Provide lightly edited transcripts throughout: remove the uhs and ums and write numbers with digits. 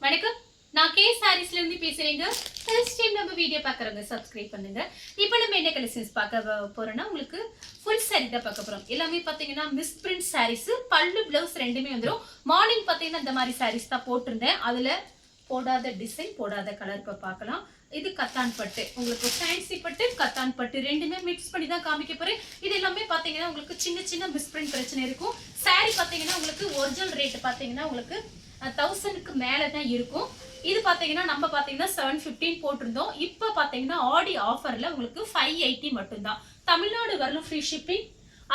வணக்கம். நான் கே சாரீஸ்ல இருந்து பேசுறேங்க. ஃபர்ஸ்ட் டைம் நம்ம வீடியோ பார்க்குறவங்க சப்ஸ்கிரைப் பண்ணுங்க. இப்போ நம்ம என்ன கலெக்ஷன்ஸ் பார்க்க போறோம்னா உங்களுக்கு ஃபுல் சாரீ தான் பார்க்க போறோம். எல்லாமே பார்த்தீங்கன்னா மிஸ் பிரிண்ட் சாரீஸ், பல்லு பிளவுஸ் ரெண்டுமே வந்துடும். மார்னிங் பார்த்தீங்கன்னா இந்த மாதிரி சாரீஸ் தான் போட்டிருந்தேன். அதுல போடாத டிசைன், போடாத கலர் இப்போ பார்க்கலாம். இது கத்தான் பட்டு, உங்களுக்கு ஃபேன்சி பட்டு, கத்தான் பட்டு ரெண்டுமே மிக்ஸ் பண்ணி தான் காமிக்க போறேன். இது எல்லாமே பார்த்தீங்கன்னா உங்களுக்கு சின்ன சின்ன மிஸ் பிரிண்ட் பிரச்சனை இருக்கும். சாரீ பார்த்தீங்கன்னா உங்களுக்கு ஒரிஜினல் ரேட் பார்த்தீங்கன்னா உங்களுக்கு 1000க்கு மேல தான் இருக்கும். இது பாத்தீங்கன்னா நம்ம பாத்தீங்கன்னா 715 போட்டிருந்தோம். இப்போ பாத்தீங்கன்னா ஆடி ஆஃபர்ல உங்களுக்கு 580 மட்டும் தான். தமிழ்நாடு வரலும் ஃப்ரீ ஷிப்பிங்.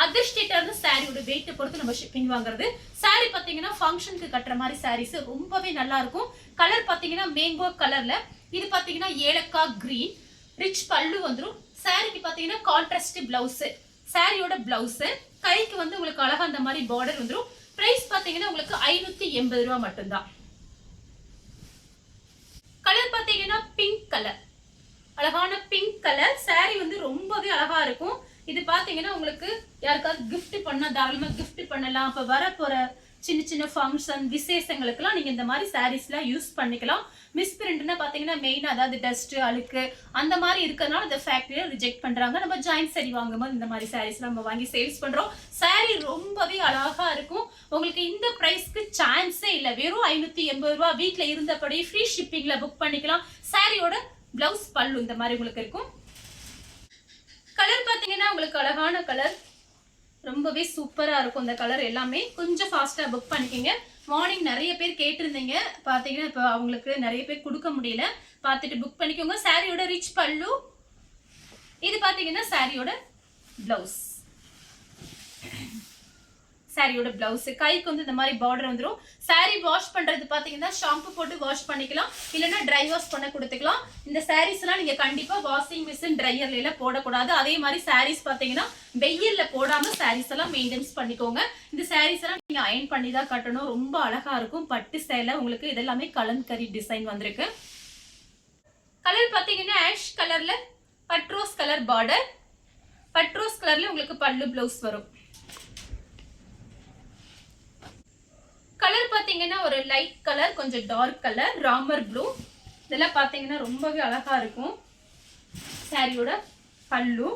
அதர் ஸ்டேட்ல இருந்து சாரியோட வெயிட் பொறுத்து நம்ம ஷிப்பிங் வாங்குறது. சாரி பாத்தீங்கன்னா ஃபங்க்ஷனுக்கு கட்டுற மாதிரி சாரீஸ் ரொம்பவே நல்லா இருக்கும். கலர் பாத்தீங்கன்னா மேங்கோ கலர்ல, இது பாத்தீங்கன்னா ஏலக்காய் கிரீன், ரிச் பல்லு வந்துடும். சாரிக்கு பாத்தீங்கன்னா கான்ட்ராஸ்ட் பிளவுஸ், சாரியோட பிளவுஸ் கைக்கு வந்து உங்களுக்கு அழகா அந்த மாதிரி பார்டர் வந்துடும். பிரைஸ் பாத்தீங்கன்னா உங்களுக்கு 580 ரூபாய் மட்டும்தான். கலர் பாத்தீங்கன்னா பிங்க் கலர், அழகான பிங்க் கலர். சாரி வந்து ரொம்பவே அழகா இருக்கும். இது பாத்தீங்கன்னா உங்களுக்கு யாருக்காவது கிஃப்ட் பண்ணா தாராளமா கிஃப்ட் பண்ணலாம். இப்ப வர போற சின்ன சின்ன ஃபங்க்ஷன் விசேஷங்களுக்குலாம் நீங்க இந்த மாதிரி சாரீஸ்லாம் யூஸ் பண்ணிக்கலாம். மிஸ் பிரிண்ட்னா பாத்தீங்கன்னா மெயின் அதாவது டஸ்ட் அழுக்கு அந்த மாதிரி இருக்கிறதுனால இந்த ஃபேக்டரியை ரிஜெக்ட் பண்றாங்க. நம்ம ஜாயிண்ட் சாரி வாங்கும்போது இந்த மாதிரி சாரீஸ் நம்ம வாங்கி சேல்ஸ் பண்றோம். சாரி ரொம்பவே அழகா இருக்கும். உங்களுக்கு இந்த பிரைஸ்க்கு சான்ஸே இல்லை. வெறும் 580 ரூபாய். வீட்டுல இருந்தபடி ஃப்ரீ ஷிப்பிங்ல புக் பண்ணிக்கலாம். சாரியோட பிளவுஸ் பல்லு இந்த மாதிரி உங்களுக்கு இருக்கும். கலர் பாத்தீங்கன்னா உங்களுக்கு அழகான கலர், ரொம்பவே சூப்பரா இருக்கும். இந்த கலர் எல்லாமே கொஞ்சம் ஃபாஸ்டா புக் பண்ணிக்கங்க. மார்னிங் நிறைய பேர் கேட்டிருந்தீங்க, பாத்தீங்கன்னா இப்போ அவங்களுக்கு நிறைய பேர் கொடுக்க முடியல, பார்த்துட்டு புக் பண்ணிக்கோங்க. சாரியோட ரிச் பல்லு, இது பாத்தீங்கன்னா சாரியோட பிளவுஸ். சாரியோட பிளவுஸ் கைக்கு வந்து இந்த மாதிரி பார்டர் வந்துடும். சாரி வாஷ் பண்றது பாத்தீங்கன்னா ஷாம்பு போட்டு வாஷ் பண்ணிக்கலாம், இல்லைன்னா ட்ரை வாஷ் பண்ண கொடுத்துக்கலாம். இந்த சாரீஸ் எல்லாம் நீங்க கண்டிப்பா வாஷிங் மிஷின் ட்ரையர்ல எல்லாம் போடக்கூடாது. அதே மாதிரி சாரீஸ் பாத்தீங்கன்னா வெயில்ல போடாம சாரீஸ் எல்லாம் மெயின்டைன்ஸ் பண்ணிக்கோங்க. இந்த சாரீஸ் எல்லாம் நீங்க அயன் பண்ணி தான் கட்டணும். ரொம்ப அழகா இருக்கும். பட்டு சேலை உங்களுக்கு இதெல்லாமே கலம்கரி டிசைன் வந்திருக்கு. கலர் பாத்தீங்கன்னா ஆஷ் கலர்ல பட்ரோஸ் கலர் பார்டர், பட்ரோஸ் கலர்ல உங்களுக்கு பல்லு பிளவுஸ் வரும். கலர் பாத்தீங்கன்னா ஒரு லைட் கலர், கொஞ்சம் டார்க் கலர், ராமர் ப்ளூ. இதெல்லாம் பாத்தீங்கன்னா ரொம்பவே அழகா இருக்கும். சாரியோட பல்லு,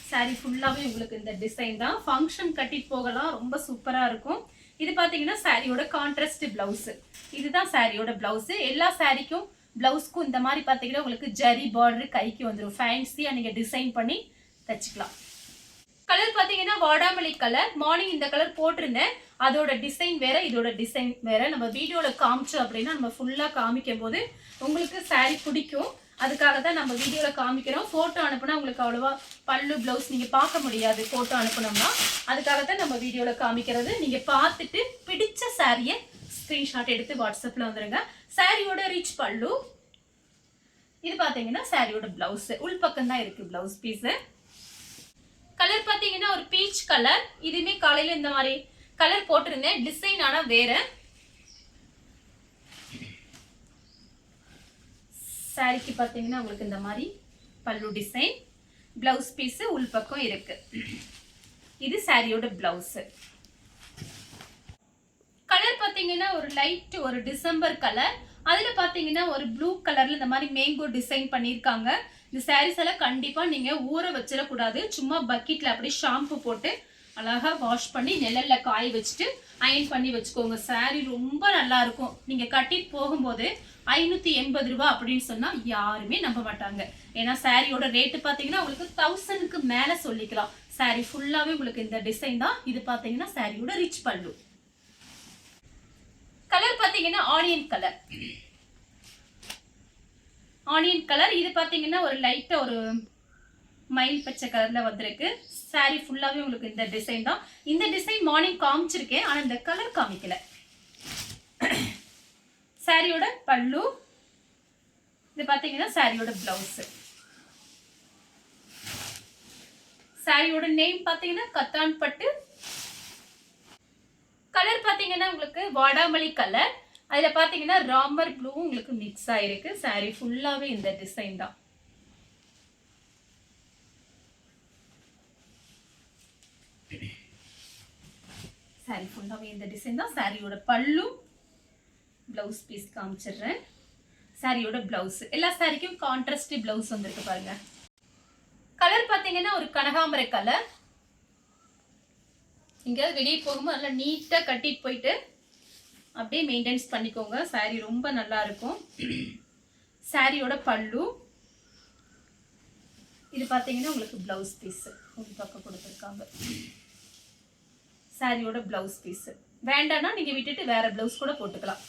சாரி ஃபுல்லாவே உங்களுக்கு இந்த டிசைன் தான். ஃபங்க்ஷன் கட்டிட்டு போகலாம், ரொம்ப சூப்பரா இருக்கும். இது பாத்தீங்கன்னா சாரியோட கான்ட்ராஸ்ட் பிளவுஸ். இதுதான் சாரியோட பிளவுஸ். எல்லா சாரிக்கும் பிளவுஸ்க்கும் இந்த மாதிரி பாத்தீங்கன்னா உங்களுக்கு ஜரி பார்டர் கைக்கு வந்துடும். ஃபேன்சியா நீங்க டிசைன் பண்ணி தச்சுக்கலாம். கலர் பாத்தீங்கன்னா வாடாமல்லி கலர். மார்னிங் இந்த கலர் போட்டிருந்தேன், அதோட டிசைன் வேற, இதோட டிசைன் வேற. நம்ம வீடியோல காமிச்சோம் அப்படின்னா நம்ம ஃபுல்லா காமிக்கும் போது உங்களுக்கு சாரி பிடிக்கும். அதுக்காக தான் நம்ம வீடியோல காமிக்கிறோம். போட்டோ அனுப்புனா உங்களுக்கு அவ்வளவா பல்லு பிளவுஸ் நீங்க பார்க்க முடியாது போட்டோ அனுப்புனோம்னா. அதுக்காக தான் நம்ம வீடியோல காமிக்கிறது. நீங்க பார்த்துட்டு பிடிச்ச சாரியை ஸ்கிரீன்ஷாட் எடுத்து வாட்ஸ்அப்ல வந்துருங்க. சாரியோட ரிச் பல்லு, இது பாத்தீங்கன்னா சாரியோட பிளவுஸ். உள்பக்கம் தான் இருக்கு பிளவுஸ் பீஸ். கலர் பாத்தீங்கன்னா ஒரு பீச் கலர். இதுமே காலையில இந்த மாதிரி கலர் போட்டிருந்தேன், டிசைன் ஆனா வேற. சாரிக்கு பாத்தீங்கன்னா உங்களுக்கு இந்த மாதிரி பல்லு டிசைன், பிளவுஸ் பீஸ் உள்பக்கம் இருக்கு. இது சாரியோட பிளவுஸ். கலர் பாத்தீங்கன்னா ஒரு லைட் ஒரு டிசம்பர் கலர். அதுல பாத்தீங்கன்னா ஒரு ப்ளூ கலர்ல இந்த மாதிரி மேங்கோ டிசைன் பண்ணிருக்காங்க. இந்த சாரீஸ் எல்லாம் கண்டிப்பா நீங்க ஊற வச்சிடக்கூடாது. சும்மா பக்கெட்ல அப்படி ஷாம்பு போட்டு அழகா வாஷ் பண்ணி நிழல்ல காய வச்சுட்டு அயன் பண்ணி வச்சுக்கோங்க. சாரி ரொம்ப நல்லா இருக்கும். நீங்க கட்டிட்டு போகும்போது 580 ரூபாய் அப்படின்னு சொன்னா யாருமே நம்ப மாட்டாங்க. ஏன்னா சாரியோட ரேட்டு பாத்தீங்கன்னா உங்களுக்கு 1000க்கு மேல சொல்லிக்கலாம். சாரி ஃபுல்லாவே உங்களுக்கு இந்த டிசைன் தான். இது பாத்தீங்கன்னா சாரியோட ரிச் பல்லு. கலர் பாத்தீங்கன்னா ஆனியன் கலர், ஆனியன் கலர். இது பாத்தீங்கன்னா ஒரு லைட்டா ஒரு மயில் பச்சை கலர்ல வந்திருக்கு. சாரி ஃபுல்லாவே உங்களுக்கு இந்த டிசைன் தான். இந்த டிசைன் மார்னிங் காமிச்சிருக்கேன், ஆனா இந்த கலர் காமிக்கல. சாரியோட பல்லு, இது பாத்தீங்கன்னா சாரியோட பிளவுஸ். சாரியோட நேம் பாத்தீங்கன்னா கத்தான் பட்டு. கலர் பாத்தீங்கன்னா உங்களுக்கு வாடாமல்லி கலர். அதுல பாத்தீங்கன்னா ராமர் ப்ளூ உங்களுக்கு மிக்ஸ் ஆயிருக்கு. சாரி ஃபுல்லாவே இந்த டிசைன் தான். சாரி ஃபுல்லாவே இந்த டிசைன் தான். சாரியோட பல்லு, பிளவுஸ் பீஸ் காமிச்சிடுறேன். சாரியோட பிளவுஸ், எல்லா சாரிக்கும் கான்ட்ராஸ்ட் பிளவுஸ் வந்திருக்கு பாருங்க. கலர் பாத்தீங்கன்னா ஒரு கனகாம்பர கலர். இங்க வெளியே போகும்போது நல்லா நீட்டா கட்டிட்டு போயிட்டு அப்படியே மெயின்டைன்ஸ் பண்ணிக்கோங்க. சாரி ரொம்ப நல்லா இருக்கும். சாரியோட பல்லு, இது பாத்தீங்கன்னா உங்களுக்கு பிளவுஸ் பீஸ் ஒரு பக்கம் கொடுத்துருக்காங்க. சாரியோட பிளவுஸ் பீஸ் வேண்டாம்னா நீங்க விட்டுட்டு வேற பிளவுஸ் கூட போட்டுக்கலாம்.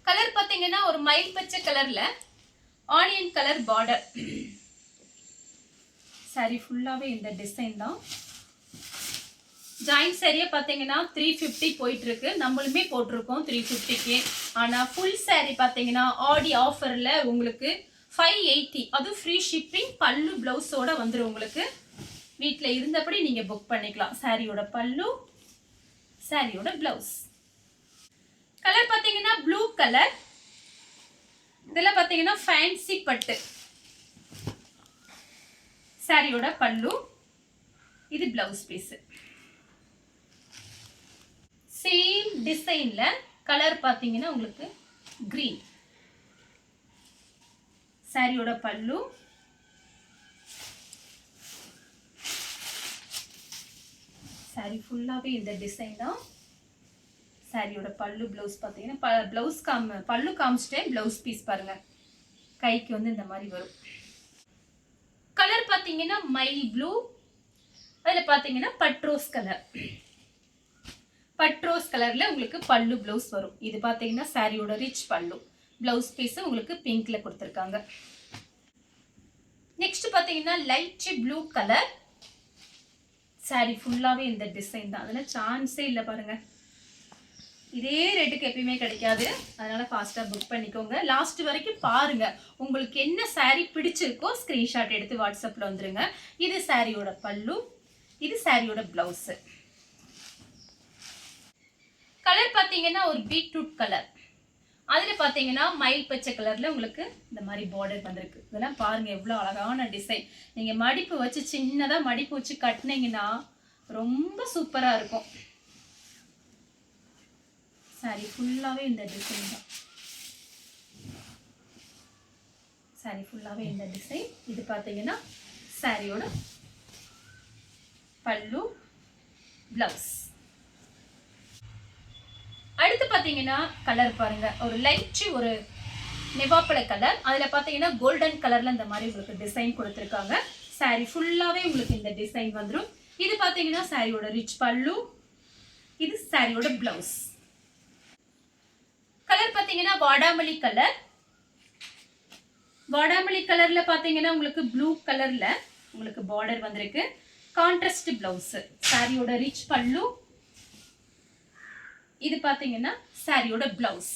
கலர் பாத்தீங்கன்னா ஒரு மயில் பச்சை கலர்ல ஆனியன் கலர் பார்டர். சாரி ஃபுல்லாவே இந்த டிசைன் தான். ஜாயின் சாரியா பாத்தீங்கன்னா 350 போயிட்டு இருக்கு. நம்மளுமே போட்டிருக்கோம் 350க்கு. ஆனா ஃபுல் சாரி பாத்தீங்கன்னா ஆடி ஆஃபர்ல உங்களுக்கு 580, அது ஃப்ரீ ஷிப்பிங், பல்லு பிளவுஸோட வந்துடும். உங்களுக்கு வீட்ல இருந்தபடி நீங்க புக் பண்ணிக்கலாம். சாரியோட பல்லு, சாரியோட பிளவுஸ். கலர் பாத்தீங்கன்னா ப்ளூ கலர். இதெல்லாம் பாத்தீங்கன்னா ஃபேன்சி பட்டு. சாரியோட பல்லு, இது பிளவுஸ் பீஸ். சேம் டிசைன்ல கலர் பாத்தீங்கன்னா உங்களுக்கு கிரீன். சாரியோட பல்லு, சாரி ஃபுல்லாவே இந்த டிசைன் தான். சாரியோட பல்லு, பிளவுஸ் பாத்தீங்கன்னா பிளவுஸ் பல்லு காமிச்சிட்டேன். பிளவுஸ் பீஸ் பாருங்க, கைக்கு வந்து இந்த மாதிரி வரும். கலர் பாத்தீங்கன்னா மைல் ப்ளூ. அதுல பாத்தீங்கன்னா பட்ரோஸ் கலர். பட்ரோஸ் கலர்ல உங்களுக்கு பல்லு பிளவுஸ் வரும். இது பாத்தீங்கன்னா சாரியோட ரிச் பல்லு. பிளவுஸ் பீஸ் உங்களுக்கு பிங்க்ல கொடுத்திருக்காங்க. நெக்ஸ்ட் பாத்தீங்கன்னா லைட் ப்ளூ கலர். சாரி ஃபுல்லாவே இந்த டிசைன் தான். அதுல சான்ஸே இல்ல பாருங்க. இதே ரேட்டுக்கு எப்பயுமே கிடைக்காது. அதனால ஃபாஸ்டா புக் பண்ணிக்கோங்க. லாஸ்ட் வரைக்கும் பாருங்க. உங்களுக்கு என்ன சாரி பிடிச்சிருக்கோ ஸ்கிரீன்ஷாட் எடுத்து வாட்ஸ்அப்ல வந்துருங்க. இது சாரியோட பல்லு, இது சாரியோட பிளவுஸ். கலர் பாத்தீங்கன்னா ஒரு பீட்ரூட் கலர். அதுல பாத்தீங்கன்னா மயில் பச்சை கலர்ல உங்களுக்கு இந்த மாதிரி பார்டர் வந்திருக்கு. இதெல்லாம் பாருங்க எவ்வளவு அழகான டிசைன். நீங்க மடிப்பு வச்சு சின்னதா மடிப்பு வச்சு கட்டினீங்கன்னா ரொம்ப சூப்பரா இருக்கும். சாரி ஃபுல்லாவே இந்த டிசைன் தான். சாரி ஃபுல்லாவே இந்த டிசைன். இது பாத்தீங்கன்னா சாரியோட பல்லு, பிளவுஸ். அடுத்து பாத்தீங்கன்னா கலர் பாருங்க, ஒரு லைட் ஒரு நெவாப்பழ கலர். அதுல பாத்தீங்கன்னா கோல்டன் கலர்ல இந்த மாதிரி உங்களுக்கு டிசைன் கொடுத்திருக்காங்க. சாரி ஃபுல்லாவே உங்களுக்கு இந்த டிசைன் வந்துடும். இது பாத்தீங்கன்னா சாரியோட ரிச் பல்லு, இது சாரியோட பிளவுஸ். கலர் பாத்தீங்கன்னா வாடாமல்லி கலர். வாடாமல்லி கலர்ல பாத்தீங்கன்னா உங்களுக்கு ப்ளூ கலர்ல உங்களுக்கு பார்டர் வந்திருக்கு. Contrast blouse. சாரியோட ரிச் பல்லு, இது பாத்தீங்கன்னா சாரியோட பிளவுஸ்.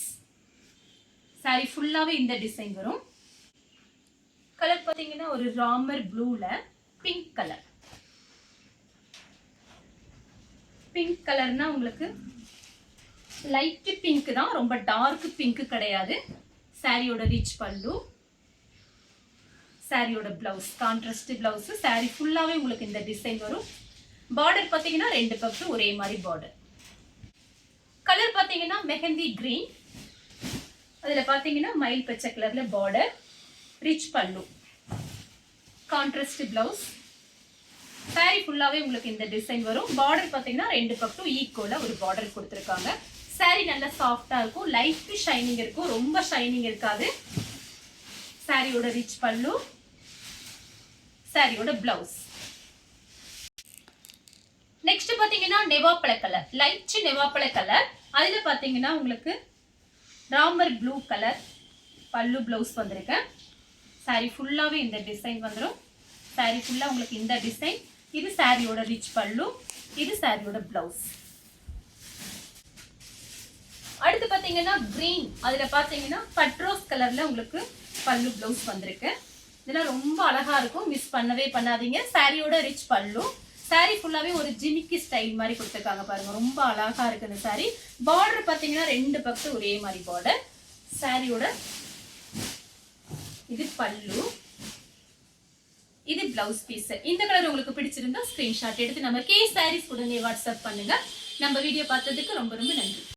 சாரி ஃபுல்லாவே இந்த டிசைன் வரும். கலர் பாத்தீங்கன்னா ஒரு ராமர் ப்ளூல பிங்க் கலர். பிங்க் கலர்னா உங்களுக்கு லைட் பிங்க் தான், ரொம்ப டார்க் பிங்க் கிடையாது. சாரியோட ரிச் பல்லு, சாரியோட பிளவுஸ், கான்ட்ராஸ்ட் பிளவுஸ். சாரி ஃபுல்லாவே உங்களுக்கு இந்த டிசைன் வரும். பார்டர் பாத்தீங்கன்னா ரெண்டு பக்கம் ஒரே மாதிரி பார்டர். கலர் பாத்தீங்கன்னா மெஹந்தி கிரீன். அதுல பாத்தீங்கன்னா மயில் பச்சை கலர்ல பார்டர், ரிச் பல்லு, கான்ட்ராஸ்ட் பிளவுஸ். சாரி ஃபுல்லாவே உங்களுக்கு இந்த டிசைன் வரும். பார்டர் பாத்தீங்கன்னா ரெண்டு பக்கம் ஈக்குவலா ஒரு பார்டர் கொடுத்திருக்காங்க. சாரி நல்லா சாஃப்டா இருக்கும், லைட் ஷைனிங் இருக்கும், ரொம்ப ஷைனிங் இருக்காது. சாரியோட ரிச் பல்லு, சாரியோட பிளவுஸ். நெக்ஸ்ட் பாத்தீங்கன்னா நெவாப்பழ கலர், லைட் நெவாப்பழ கலர். அதுல பாத்தீங்கன்னா உங்களுக்கு ராமர் ப்ளூ கலர் பல்லு, பிளவுஸ் வந்திருக்கு. சாரி ஃபுல்லாவே இந்த டிசைன் வந்துடும். சாரி ஃபுல்லா உங்களுக்கு இந்த டிசைன். இது சாரியோட ரிச் பல்லு, இது சாரியோட பிளவுஸ். அடுத்து பாத்தீங்கன்னா கிரீன். அதுல பாத்தீங்கன்னா பட்ரோஸ் கலர்ல உங்களுக்கு பல்லு, பிளவுஸ் வந்திருக்கு. இதெல்லாம் ரொம்ப அழகா இருக்கும், மிஸ் பண்ணவே பண்ணாதீங்க. சாரியோட ரிச் பல்லு. சாரி ஃபுல்லாவே ஒரு ஜிமிக்கி ஸ்டைல் மாதிரி கொடுத்துருக்காங்க பாருங்க, ரொம்ப அழகா இருக்கு இந்த சாரி. பார்டர் பாத்தீங்கன்னா ரெண்டு பக்கம் ஒரே மாதிரி பார்டர். சாரியோட இது பல்லு, இது பிளவுஸ் பீஸ். இந்த கலர் உங்களுக்கு பிடிச்சிருந்தா ஸ்கிரீன்ஷாட் எடுத்து நம்ம கே சாரீஸ் உடனே வாட்ஸ்அப் பண்ணுங்க. நம்ம வீடியோ பார்த்ததுக்கு ரொம்ப ரொம்ப நன்றி.